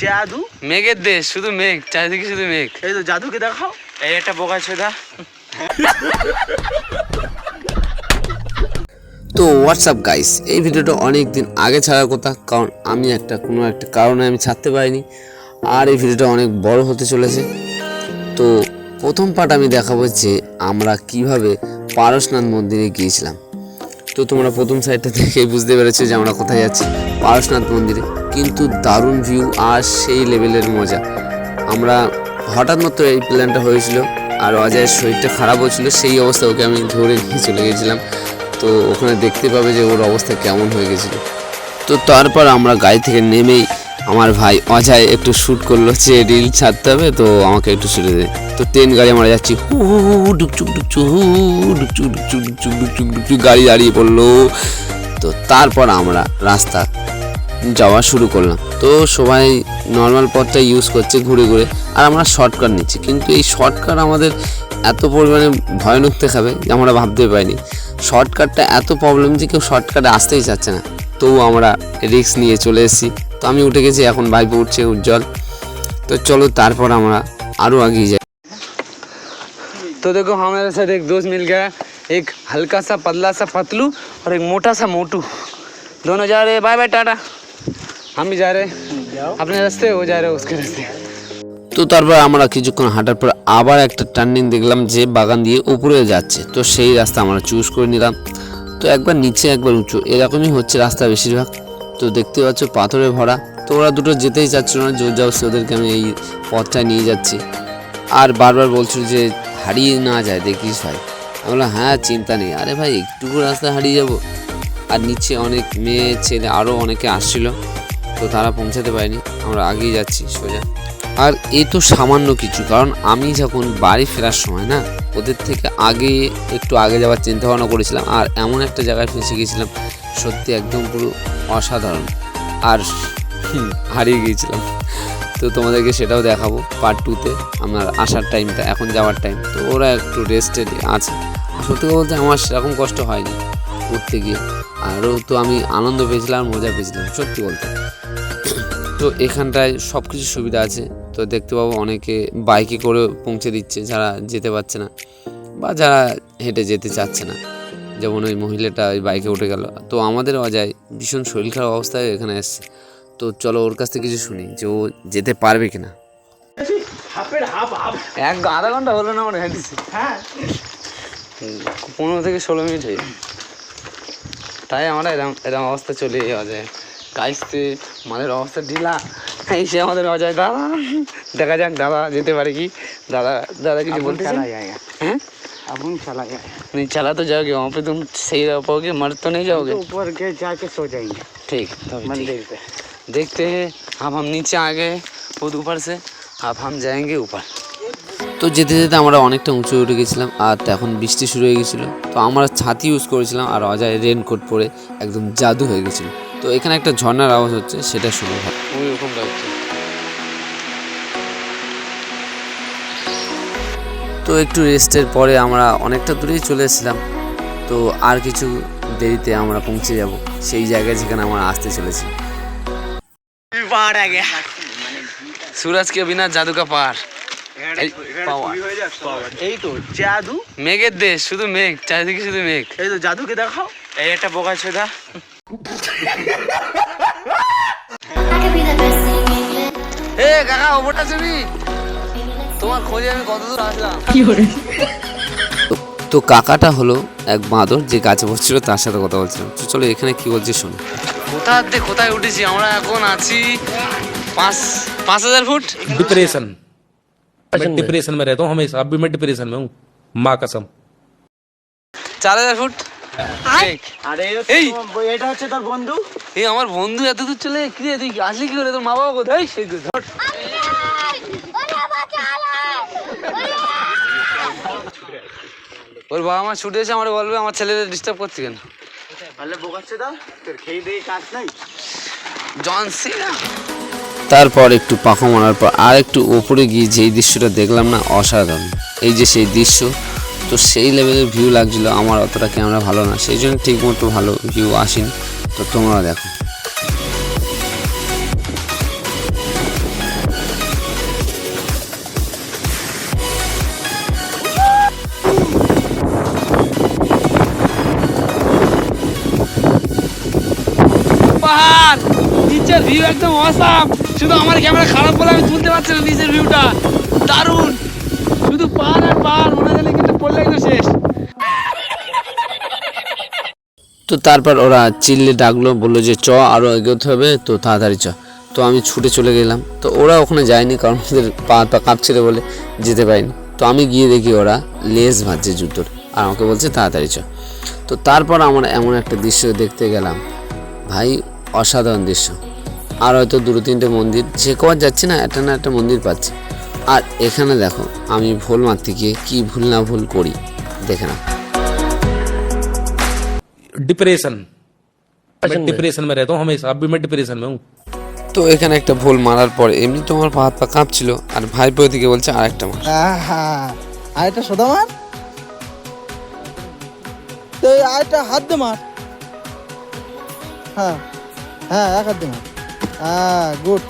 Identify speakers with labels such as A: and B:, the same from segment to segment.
A: জাদু,
B: মেঘের দেশ, শুধু মেঘ, চারিদিকে শুধু মেঘ।
A: এই তো জাদুকে দেখাও।
B: এই একটা বোকা ছোদা।
C: তো হোয়াটসঅ্যাপ গাইস, এই ভিডিওটা অনেক দিন আগে ছাড়ার কথা, কারণ আমি কোনো একটা কারণে আমি ছাড়তে পারিনি। আর এই ভিডিওটা অনেক বড় হতে চলেছে। তো প্রথম পার্ট আমি দেখাবো যে আমরা কিভাবে পারশনাথ মন্দিরে গিয়েছিলাম। তো তোমরা প্রথম সাইডটা দেখেই বুঝতে পেরেছো যে আমরা কোথায় যাচ্ছি, পারশনাথ মন্দিরে। কিন্তু দারুণ ভিউ আর সেই লেভেলের মজা। আমরা হঠাৎ মাত্র এই প্ল্যানটা হয়েছিল, আর অজয়ের শরীরটা খারাপ হয়েছিল, সেই অবস্থা ওকে আমি ধরে নিয়ে চলে গেছিলাম। তো ওখানে দেখতে পাবে যে ওর অবস্থা কেমন হয়ে গেছিলো। তো তারপর আমরা গাড়ি থেকে নেমেই আমার ভাই অজয় একটু শ্যুট করলো যে রিল ছাড়তে হবে, তো আমাকে একটু শ্যুটে দেয়। তো ট্রেন গাড়ি আমরা যাচ্ছি, হু ডুকচুক ডুকচুক, হু ডুকচুক ডুকচুক ডুকচুক ডুকচুক ডুকচুক, গাড়ি দাঁড়িয়ে পড়লো। তো তারপর আমরা রাস্তা যাওয়া শুরু করলাম। তো সবাই নর্মাল পথটা ইউজ করছে ঘুরে ঘুরে, আর আমরা শর্টকাট নিচ্ছি। কিন্তু এই শর্টকাট আমাদের এত পরিমাণে ভয়ানক দেখাবে যে আমরা ভাবতে পারিনি। শর্টকাটটা এত প্রবলেম যে কেউ শর্টকাটে আসতেই চাচ্ছে না। তো আমরা রিস্ক নিয়ে চলে এসেছি। তো আমি উঠে গেছি, এখন ভাইপো উঠছে উজ্জ্বল। তো চলো তারপর আমরা আরও আগিয়ে যাই।
B: तो देखो हमारे साथ एक दोस्त मिल गया, एक हल्का सा पतला सा पतलू और एक मोटा सा मोटू। दोनों जा रहे हैं, बाय बाय टाटा। हम भी जा रहे हैं अपने रास्ते, वो जा रहे हैं उसके रास्ते।
C: তো তারপর আমরা কিছুক্ষণ হাঁটার পর আবার একটা টার্নিং দেখলাম যে বাগান দিয়ে উপরে যাচ্ছে। তো সেই রাস্তা আমরা চুজ করে নিলাম। তো একবার নিচে একবার উঁচু, এরকমই হচ্ছে রাস্তা বেশিরভাগ। তো দেখতে পাচ্ছ পাথরে ভরা। তো ওরা দুটো যেতেই চাচ্ছিল না, জোর জবরদস্তি ওদেরকে আমি এই পথটা নিয়ে যাচ্ছি। আর বারবার বলছিল যে হারিয়ে না যায় দেখিস ভাই। আমি বললাম হ্যাঁ চিন্তা নেই। আরে ভাই একটুকু রাস্তা হারিয়ে যাব। আর নিচে অনেক মেয়ে ছেলে আরও অনেকে আসছিল, তো তারা পৌঁছাতে পারেনি। আমরা আগিয়ে যাচ্ছি সোজা। আর এ তো সামান্য কিছু, কারণ আমি যখন বাড়ি ফেরার সময় না ওদের থেকে একটু আগে যাওয়ার চিন্তা ভাবনা করেছিলাম। আর এমন একটা জায়গায় ফেঁসে গিয়েছিলাম, সত্যি একদম পুরো অসাধারণ। আর হারিয়ে গিয়েছিলাম। তো তোমাদেরকে সেটাও দেখাবো পার্ট 2-তে, আমার আসার টাইমটা, এখন যাওয়ার টাইম। তো ওরা একটু রেস্টে আছে। সত্যি বলতে আমার সেরকম কষ্ট হয়নি ঘুরতে গিয়ে। আরও তো আমি আনন্দ পেয়েছিলাম, মজা পেয়েছিলাম সত্যি বলতে। তো এখানটায় সব কিছু সুবিধা আছে। তো দেখতে পাবো অনেকে বাইকে করে পৌঁছে দিচ্ছে যারা যেতে পারছে না, বা যারা হেঁটে যেতে চাচ্ছে না। যেমন ওই মহিলাটা ওই বাইকে উঠে গেল। তো আমাদের অজয় ভীষণ শরীর খারাপ অবস্থায় এখানে এসছে। তো চলো ওর কাছ থেকে কিছু শুনি যে ও যেতে পারবে কিনা।
B: আধা ঘন্টা হলো না আমরা হেঁটেছি।
A: হ্যাঁ
B: 15 থেকে 16 মিনিট হয়ে, তাই আমরা এরকম অবস্থা চলে যাওয়া যায়। গাইতে আমাদের অবস্থা ঢিলা, এসে আমাদের অজয় দাদা, দেখা যাক দাদা যেতে পারে কি। दादा কিছু বলতে
A: चला जाएगा।
B: हैं?
A: अब हम चला जाएगा,
B: नहीं चला तो जाओगे वहाँ पे, तुम सही रह पाओगे, मर तो नहीं जाओगे।
A: ऊपर के जाके सो जाएंगे
B: ठीक, तभी ठीक।
A: मंदिर पे।
B: देखते हैं। अब हम नीचे आ गए बहुत ऊपर से, अब हम जाएंगे ऊपर।
C: তো যেতে যেতে আমরা অনেকটা উঁচু উঠে গেছিলাম, আর এখন বৃষ্টি শুরু হয়ে গেছিলো। তো আমরা ছাতি ইউজ করেছিলাম, আর অজয় রেনকোট পরে একদম জাদু হয়ে গেছিলো। তো এখানে একটা ঝর্ণার আওয়াজ হচ্ছে, সেটা শুনে ভালো।
B: ওই রকম লাগছে।
C: তো একটু রেস্টের পরে আমরা অনেকটা দূরেই চলে এসেছিলাম। তো আর কিছু দেরিতে আমরা পৌঁছে যাব সেই জায়গায় যেখানে আমরা আসতে চলেছি।
B: पहाड़ आ गया, सूरज के बिना जादू का पहाड़।
A: এই তো জাদু,
B: মেঘের দেশ, শুধু মেঘ, চারিদিকে শুধু মেঘ।
A: এই তো জাদুকে দেখাও।
B: এই একটা বোকা ছোদা। এ কাকা ওপরটা শুনি, তোমার খোঁজে আমি কত দূর আসলাম।
C: তো কাকাটা হলো এক বাঁদর যে গাছে বসছিল, তার সাথে কথা বলছিলাম। তো চলো এখানে কি বলছে শোনো।
B: কোথায় উঠেছি আমরা, এখন আছি 5000 ফুট।
D: डिप्रेशन, मैं डिप्रेशन में रहता हूँ हमेशा। अब भी मैं डिप्रेशन में हूँ, माँ कसम।
B: 4000 ফুট।
A: আরে
B: এই
A: এটা হচ্ছে তোর বন্ধু।
B: এই আমার বন্ধু এত দূর চলে কি রে, তুই আসলি কি করে? তোর মা বাবা কোথায়? সেই তো ধর। ওর বাবা মা ছুটে এসে আমার বলবে আমার ছেলেদের ডিস্টার্ব করছে কেন।
A: তাহলে বোকাচ্ছে দা, তোর খেয়ে দিয়ে কাজ নাই।
B: জন সিনা।
C: তারপর একটু পাখা মারার পর আর একটু ওপরে গিয়ে যেই দৃশ্যটা দেখলাম না, অসাধারণ। এই যে সেই দৃশ্য, তো সেই লেভেলের ভিউ লাগছিল। আমার অতটা ক্যামেরা ভালো না, সেই জন্য ঠিক মতো ভালো ভিউ আসেনি। তো তোমরা দেখো।
B: বিচের ভিউ একদম অসাম। শুধু আমার ক্যামেরা খারাপ বলে আমি তুলতে পারছি না বিচের ভিউটা, দারুণ। শুধু পাহাড় আর পাহাড়, মনে গেলে কিন্তু পড়লে কিন্তু শেষ।
C: তো তারপর ওরা চিল্লে ডাকলো, বললো যে চ আরও এগোতে হবে, তো তাড়াতাড়ি চ। তো আমি ছুটে চলে গেলাম। তো ওরা ওখানে যায়নি, কারণ ওদের পা কাঁপছিল বলে যেতে পারিনি। তো আমি গিয়ে দেখি ওরা লেজ ভাজছে জুতোর, আর আমাকে বলছে তাড়াতাড়ি চ। তো তারপর আমরা এমন একটা দৃশ্য দেখতে গেলাম ভাই, অসাধারণ দৃশ্য। আর হয়তো দুটো তিনটে মন্দির, যে কবার যাচ্ছি না একটা না একটা মন্দির পাচ্ছি। আর এখানে দেখো আমি ভুল মারতে গিয়ে কী ভুল না ভুল করি, দেখে না।
D: डिप्रेशन, मैं डिप्रेशन में रहता हूँ हमेशा, अब भी मैं डिप्रेशन में हूँ।
C: তো এখানে একটা ভুল মারার পর এমনি তো আমার পা হাত পা কাঁপছিল, আর ভাইপো দিকে বলছে আরেকটা মার।
E: আরেকটা সোদা মার, তো আরেকটা হাত দে মার। হ্যাঁ হ্যাঁ, এক হাত দে মার। Good,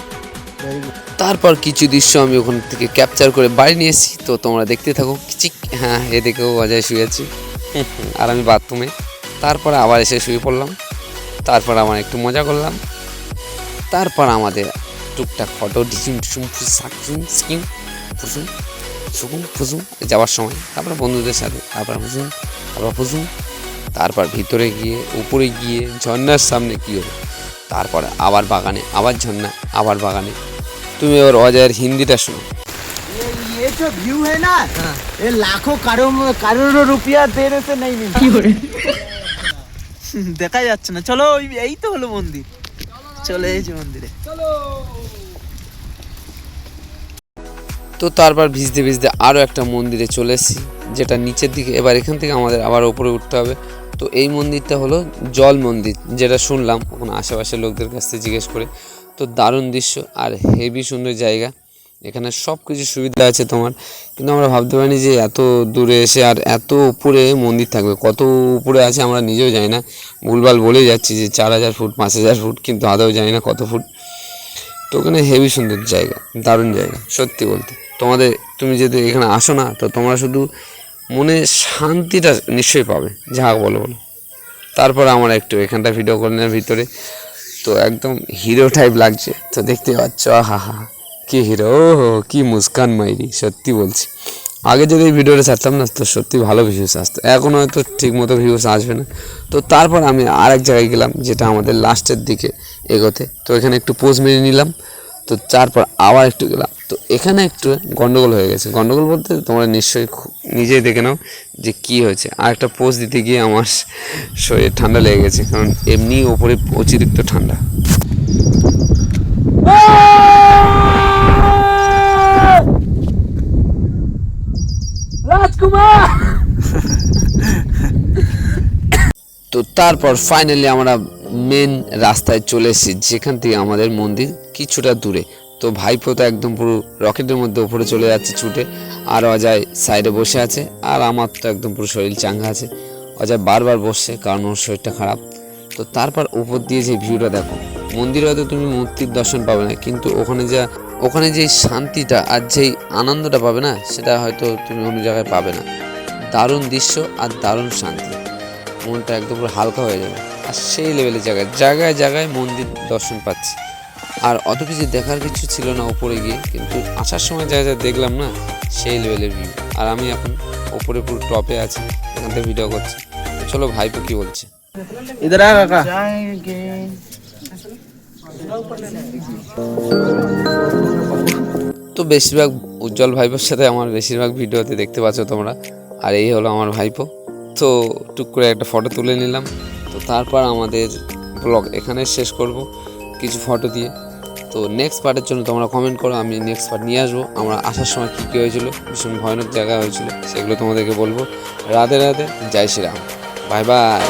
E: very good.
C: তারপর কিছু দৃশ্য আমি ওখান থেকে ক্যাপচার করে বাড়ি নিয়ে এসেছি, তো তোমরা দেখতে থাকো। চিক, হ্যাঁ এদিকেও অজয় শুয়ে আছি আর আমি বাথরুমে। তারপরে আবার এসে শুয়ে পড়লাম। তারপর আমার একটু মজা করলাম। তারপর আমাদের টুকটাক ফটো ডিসুম ডিসুম ফুসুম স্কিম ফুসুম সুকুম ফুসুম যাওয়ার সময়, তারপর বন্ধুদের সাথে, তারপর ফুসুম, তারপর ফুসুম। তারপর ভিতরে গিয়ে উপরে গিয়ে ঝর্ণার সামনে কী হলো, তারপরে আবার বাগানে, আবার ঝর্ণা, আবার বাগানে। তুমি এবার অজয়ের হিন্দিটা শোনো।
E: ये जो व्यू है ना, ये लाखों करोड़ों रुपया देने से नहीं मिलता। দেখা যাচ্ছে না। চলো, এই তো হলো মন্দির। চলে এসেছি মন্দিরে।
C: তো তারপর ভিজতে ভিজতে আরও একটা মন্দিরে চলে এসেছি, যেটা নিচের দিকে। এবার এখান থেকে আমাদের আবার উপরে উঠতে হবে। তো এই মন্দিরটা হলো জল মন্দির, যেটা শুনলাম ওখানে আশেপাশের লোকদের কাছ থেকে জিজ্ঞেস করে। তো দারুণ দৃশ্য আর হেভি সুন্দর জায়গা। এখানে সব কিছু সুবিধা আছে তোমার, কিন্তু আমরা ভাবতে পারিনি যে এত দূরে এসে আর এত উপরে মন্দির থাকবে। কত উপরে আছে আমরা নিজেও জানি না, ভুলভাল বলে যাচ্ছি যে 4000 ফুট 5000 ফুট, কিন্তু আদৌ জানি না কত ফুট। তো ওখানে হেভি সুন্দর জায়গা, দারুণ জায়গা সত্যি বলতে। তুমি যদি এখানে আসো না, তো তোমরা শুধু মনে শান্তিটা নিশ্চয়ই পাবে, যা বলো। তারপর আমরা একটু এখানটা ভিডিও করলাম ভিতরে। তো একদম হিরো টাইপ লাগছে, তো দেখতে পাচ্ছ। হা হা, কি হিরো, কি মুস্কান মাইরি, সত্যি বলছি। আগে যদি এই ভিডিওটা ছাড়তাম না, তো সত্যি ভালো ভিউস আসতো। এখন হয়তো ঠিক মতো ভিউস আসবে না। তো তারপর আমি আরেক জায়গায় গেলাম, যেটা আমাদের লাস্টের দিকে এগোতে। তো এখানে একটু পোজ মেরে নিলাম। তো তারপর আবার একটু গেলাম। তো এখানে একটু গন্ডগোল হয়ে গেছে। গন্ডগোল বলতে তোমরা নিশ্চয়ই নিজেই দেখে নাও যে কী হয়েছে। আর একটা পোজ দিতে গিয়ে আমার শরীরে ঠান্ডা লেগে গেছে, কারণ এমনি ওপরে অতিরিক্ত ঠান্ডা।
B: রাজকুমার।
C: তো তারপর ফাইনালি আমরা মেন রাস্তায় চলে এসেছি, যেখান থেকে আমাদের মন্দির কিছুটা দূরে। তো ভাইপো তো একদম পুরো রকেটের মধ্যে উপরে চলে যাচ্ছে ছুটে, আর অজয় সাইডে বসে আছে। আর আমার তো একদম পুরো শরীর চাঙ্গা আছে। অজয় বারবার বসছে, কারণ ওর শরীরটা খারাপ। তো তারপর উপর দিয়ে যে ভিউটা দেখো, মন্দিরে হয়তো তুমি মূর্তির দর্শন পাবে না, কিন্তু ওখানে যে শান্তিটা আর যেই আনন্দটা পাবে না, সেটা হয়তো তুমি অন্য জায়গায় পাবে না। দারুণ দৃশ্য আর দারুণ শান্তি, মনটা একদম পুরো হালকা হয়ে যাবে। আর সেই লেভেলের জায়গায় জায়গায় মন্দির দর্শন পাচ্ছি। আর অত কিছু দেখার কিছু ছিল না উপরে গিয়ে, কিন্তু আসার সময় যা যা দেখলাম না, সেই লেভেলের ভিউ। আর আমি এখন উপরে পুরো টপে আছি, এখান থেকে ভিডিও করছি। চলো ভাইপো কি বলছে।
E: इधर आ काका।
C: তো বেশিরভাগ উজ্জ্বল ভাইপোর সাথে আমার বেশিরভাগ ভিডিওতে দেখতে পাচ্ছ তোমরা। আর এই হলো আমার ভাইপো। তো টুক করে একটা ফটো তুলে নিলাম। তো তারপর আমাদের ব্লগ এখানে শেষ করব কিছু ফটো দিয়ে। তো নেক্সট পার্টের জন্য তোমরা কমেন্ট করো, আমি নেক্সট পার্ট নিয়ে আসবো। আমরা আসার সময় কী কী হয়েছিল, ভীষণ ভয়ানক জায়গা হয়েছিল, সেগুলো তোমাদেরকে বলবো। রাধে রাধে, জয় শ্রীরাম, বাই বাই।